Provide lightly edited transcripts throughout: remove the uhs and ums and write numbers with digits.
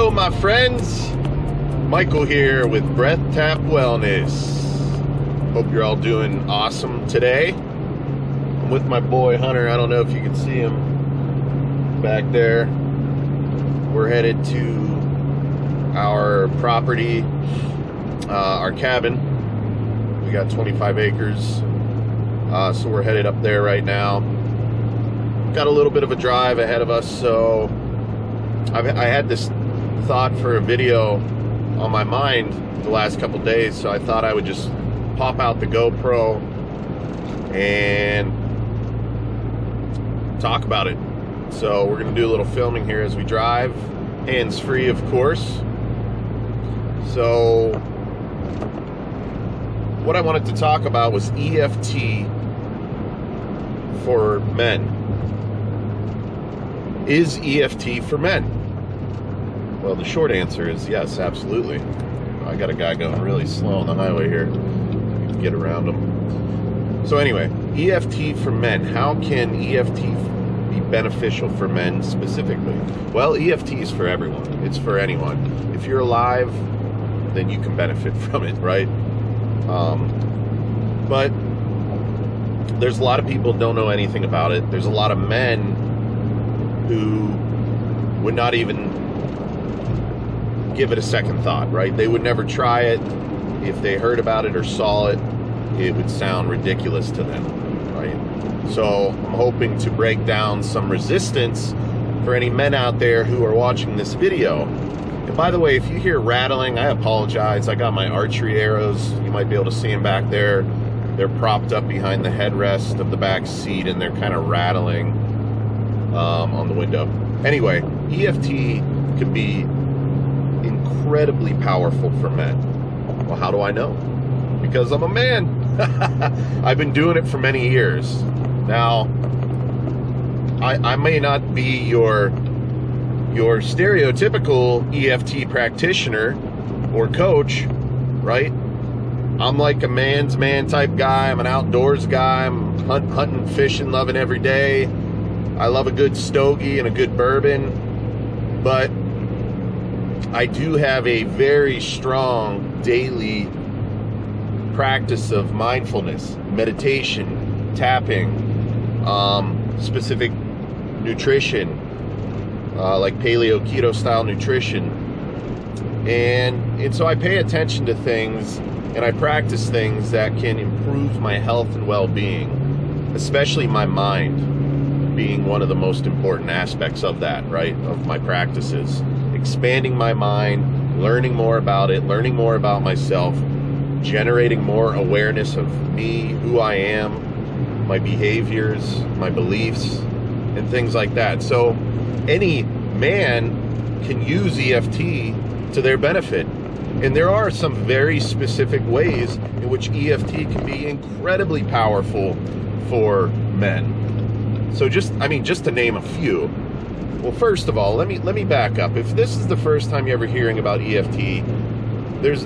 Hello, my friends. Michael here with Breath Tap Wellness. Hope you're all doing awesome today. I'm with my boy Hunter. I don't know if you can see him back there. We're headed to our property, our cabin. We got 25 acres, so we're headed up there right now. Got a little bit of a drive ahead of us, so I had this thought for a video on my mind the last couple days, so I thought I would just pop out the GoPro and talk about it. So we're going to do a little filming here as we drive, hands-free of course. So what I wanted to talk about was EFT for men. Is EFT for men? Well, the short answer is yes, absolutely. I got a guy going really slow on the highway here. You can get around him. So anyway, EFT for men. How can EFT be beneficial for men specifically? Well, EFT is for everyone. It's for anyone. If you're alive, then you can benefit from it, right? But there's a lot of people who don't know anything about it. There's a lot of men who would not even give it a second thought, right? They would never try it. If they heard about it or saw it, it would sound ridiculous to them, right? So I'm hoping to break down some resistance for any men out there who are watching this video. And by the way, if you hear rattling, I apologize. I got my archery arrows. You might be able to see them back there. They're propped up behind the headrest of the back seat, and they're kind of rattling on the window. Anyway, EFT could be incredibly powerful for men. Well, how do I know? Because I'm a man. I've been doing it for many years. Now, I may not be your stereotypical EFT practitioner or coach, right? I'm like a man's man type guy. I'm an outdoors guy. I'm hunting, fishing, loving every day. I love a good stogie and a good bourbon, but I do have a very strong daily practice of mindfulness, meditation, tapping, specific nutrition, like paleo keto style nutrition. And so I pay attention to things and I practice things that can improve my health and well-being, especially my mind being one of the most important aspects of that, right? Of my practices. Expanding my mind, learning more about it, learning more about myself, generating more awareness of me, who I am, my behaviors, my beliefs, and things like that. So any man can use EFT to their benefit. And there are some very specific ways in which EFT can be incredibly powerful for men. So just to name a few. Well, first of all, let me back up. If this is the first time you're ever hearing about EFT, there's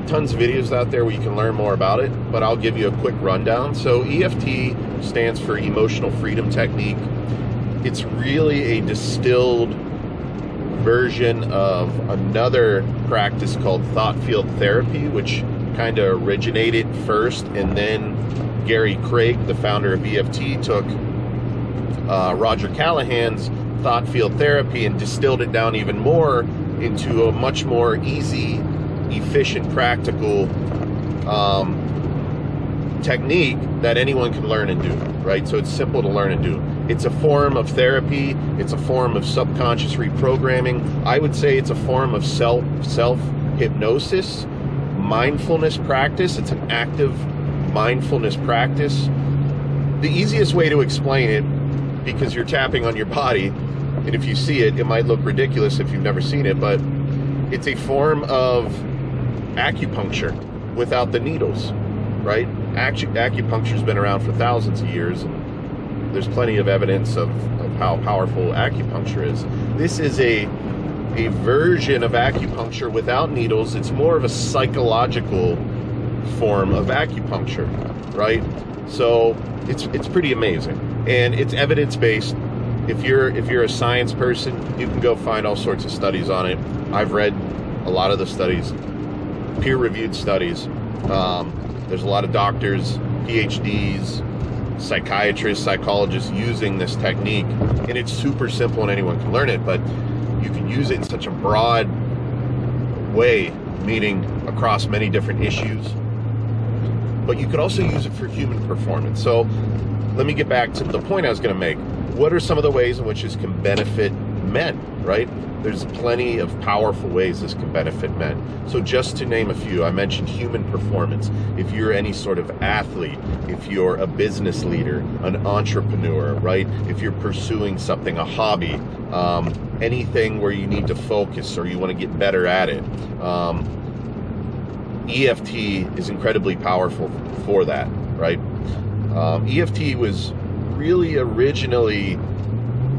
tons of videos out there where you can learn more about it, but I'll give you a quick rundown. So EFT stands for Emotional Freedom Technique. It's really a distilled version of another practice called thought field therapy, which kind of originated first, and then Gary Craig, the founder of EFT, took Roger Callahan's thought field therapy and distilled it down even more into a much more easy, efficient, practical technique that anyone can learn and do, right? So it's simple to learn and do. It's a form of therapy. It's a form of subconscious reprogramming. I would say it's a form of self-hypnosis, mindfulness practice. It's an active mindfulness practice. The easiest way to explain it, because you're tapping on your body, and if you see it, it might look ridiculous if you've never seen it, but it's a form of acupuncture without the needles, right? Acupuncture's been around for thousands of years, and there's plenty of evidence of how powerful acupuncture is. This is a version of acupuncture without needles. It's more of a psychological form of acupuncture, right? So it's pretty amazing, and it's evidence-based. if you're a science person, you can go find all sorts of studies on it. I've read a lot of the studies, peer-reviewed studies. There's a lot of doctors, PhDs, psychiatrists, psychologists using this technique, and it's super simple and anyone can learn it, but you can use it in such a broad way, meaning across many different issues, but you could also use it for human performance. So let me get back to the point I was going to make. What are some of the ways in which this can benefit men, right? There's plenty of powerful ways this can benefit men. So just to name a few, I mentioned human performance. If you're any sort of athlete, if you're a business leader, an entrepreneur, right? If you're pursuing something, a hobby, anything where you need to focus or you want to get better at it, EFT is incredibly powerful for that, right? EFT was really originally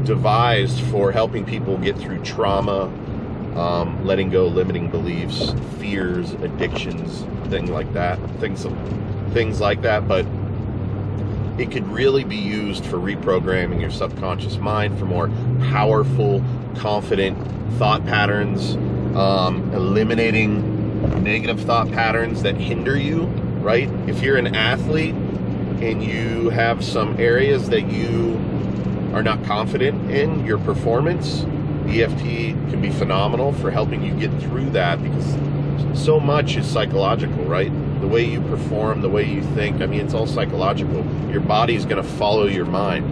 devised for helping people get through trauma, letting go limiting beliefs, fears, addictions, things like that. But it could really be used for reprogramming your subconscious mind for more powerful, confident thought patterns, eliminating negative thought patterns that hinder you, right? If you're an athlete and you have some areas that you are not confident in your performance, EFT can be phenomenal for helping you get through that, because so much is psychological, right? The way you perform, the way you think, I mean, it's all psychological. Your body's going to follow your mind.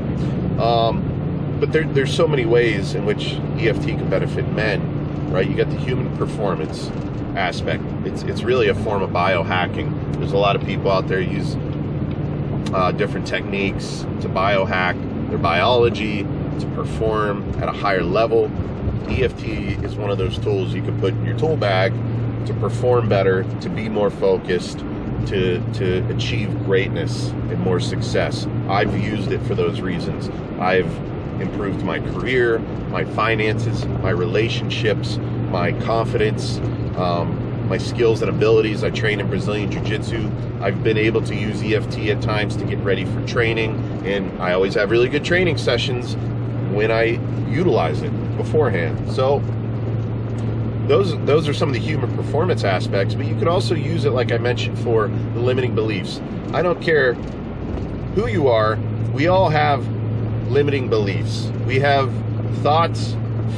But there's so many ways in which EFT can benefit men, right? You got the human performance aspect. It's really a form of biohacking. There's a lot of people out there use different techniques to biohack their biology, to perform at a higher level. EFT is one of those tools you can put in your tool bag to perform better, to be more focused, to achieve greatness and more success. I've used it for those reasons. I've improved my career, my finances, my relationships, my confidence, my skills and abilities. I train in Brazilian Jiu-Jitsu. I've been able to use EFT at times to get ready for training, and I always have really good training sessions when I utilize it beforehand. So those are some of the human performance aspects, but you could also use it, like I mentioned, for the limiting beliefs. I don't care who you are, we all have limiting beliefs. We have thoughts,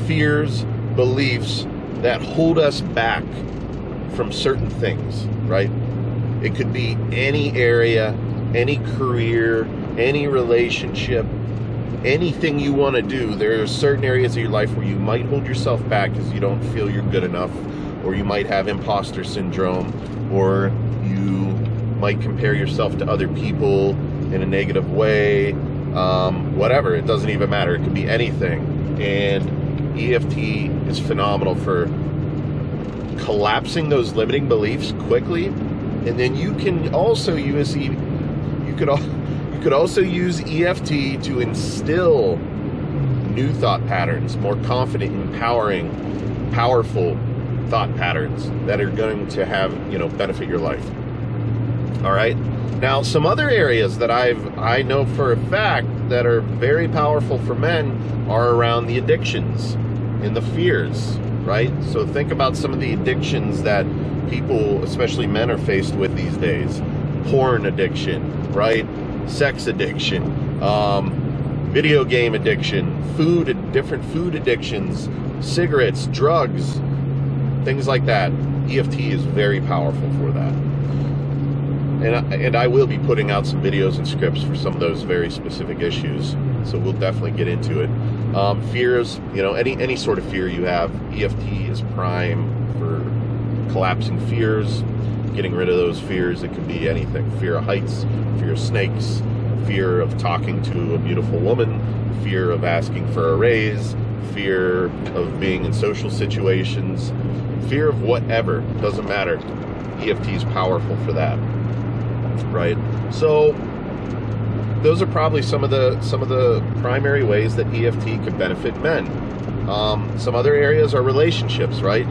fears, beliefs that hold us back from certain things, right? It could be any area, any career, any relationship, anything you want to do. There are certain areas of your life where you might hold yourself back because you don't feel you're good enough, or you might have imposter syndrome, or you might compare yourself to other people in a negative way, whatever. It doesn't even matter. It could be anything. And EFT is phenomenal for collapsing those limiting beliefs quickly. And then you can also use you could also use EFT to instill new thought patterns, more confident, empowering, powerful thought patterns that are going to have, benefit your life. All right. Now, some other areas that I know for a fact that are very powerful for men are around the addictions and the fears, right? So think about some of the addictions that people, especially men, are faced with these days. Porn addiction, right? Sex addiction, video game addiction, different food addictions, cigarettes, drugs, things like that. EFT is very powerful for that. And I will be putting out some videos and scripts for some of those very specific issues. So we'll definitely get into it. Fears, any sort of fear you have, EFT is prime for collapsing fears, getting rid of those fears. It could be anything. Fear of heights, fear of snakes, fear of talking to a beautiful woman, fear of asking for a raise, fear of being in social situations, fear of whatever, doesn't matter. EFT is powerful for that, right? So those are probably some of the primary ways that EFT could benefit men. Some other areas are relationships, right?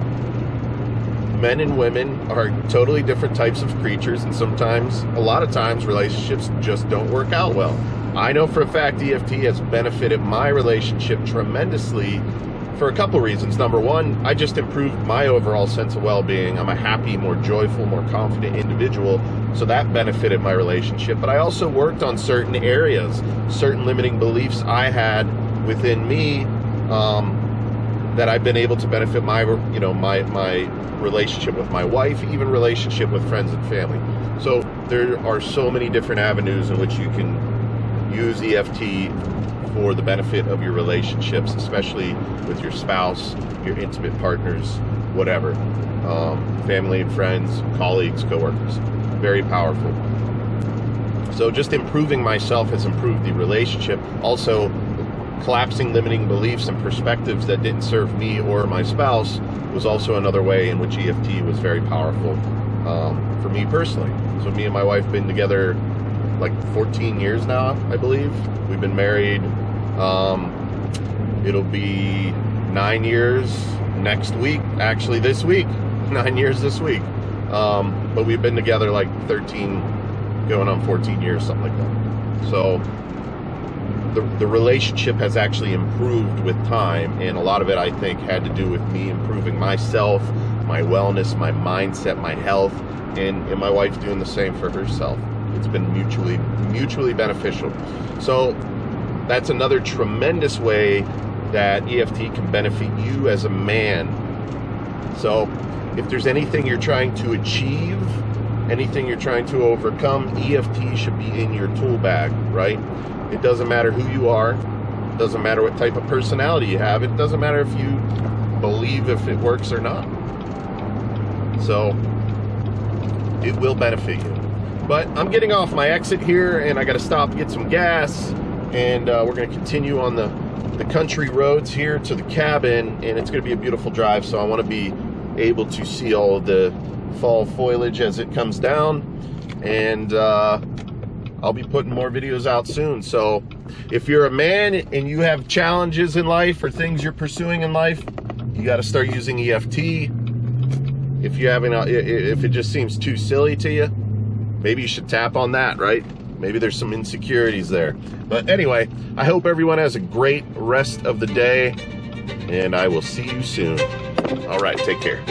Men and women are totally different types of creatures, and a lot of times relationships just don't work out well. I know for a fact EFT has benefited my relationship tremendously for a couple reasons. Number one, I just improved my overall sense of well-being. I'm a happy, more joyful, more confident individual, so that benefited my relationship. But I also worked on certain areas, certain limiting beliefs I had within me, that I've been able to benefit my, my relationship with my wife, even relationship with friends and family. So there are so many different avenues in which you can use EFT for the benefit of your relationships, especially with your spouse, your intimate partners, whatever, family and friends, colleagues, coworkers. Very powerful. So just improving myself has improved the relationship. Also, collapsing limiting beliefs and perspectives that didn't serve me or my spouse was also another way in which EFT was very powerful for me personally. So me and my wife have been together like 14 years now, I believe. We've been married, it'll be 9 years next week, actually this week, 9 years this week. But we've been together like 13, going on 14 years, something like that. So the relationship has actually improved with time, and a lot of it, I think, had to do with me improving myself, my wellness, my mindset, my health, and my wife doing the same for herself. It's been mutually beneficial. So that's another tremendous way that EFT can benefit you as a man. So if there's anything you're trying to achieve, anything you're trying to overcome, EFT should be in your tool bag, right? It doesn't matter who you are. It doesn't matter what type of personality you have. It doesn't matter if you believe if it works or not. So it will benefit you. But I'm getting off my exit here, and I got to stop and get some gas, and we're going to continue on the country roads here to the cabin, and it's going to be a beautiful drive, so I want to be able to see all of the fall foliage as it comes down, and I'll be putting more videos out soon. So if you're a man and you have challenges in life or things you're pursuing in life, you got to start using EFT. If it just seems too silly to you, maybe you should tap on that, right? Maybe there's some insecurities there. But anyway, I hope everyone has a great rest of the day, and I will see you soon. All right, take care.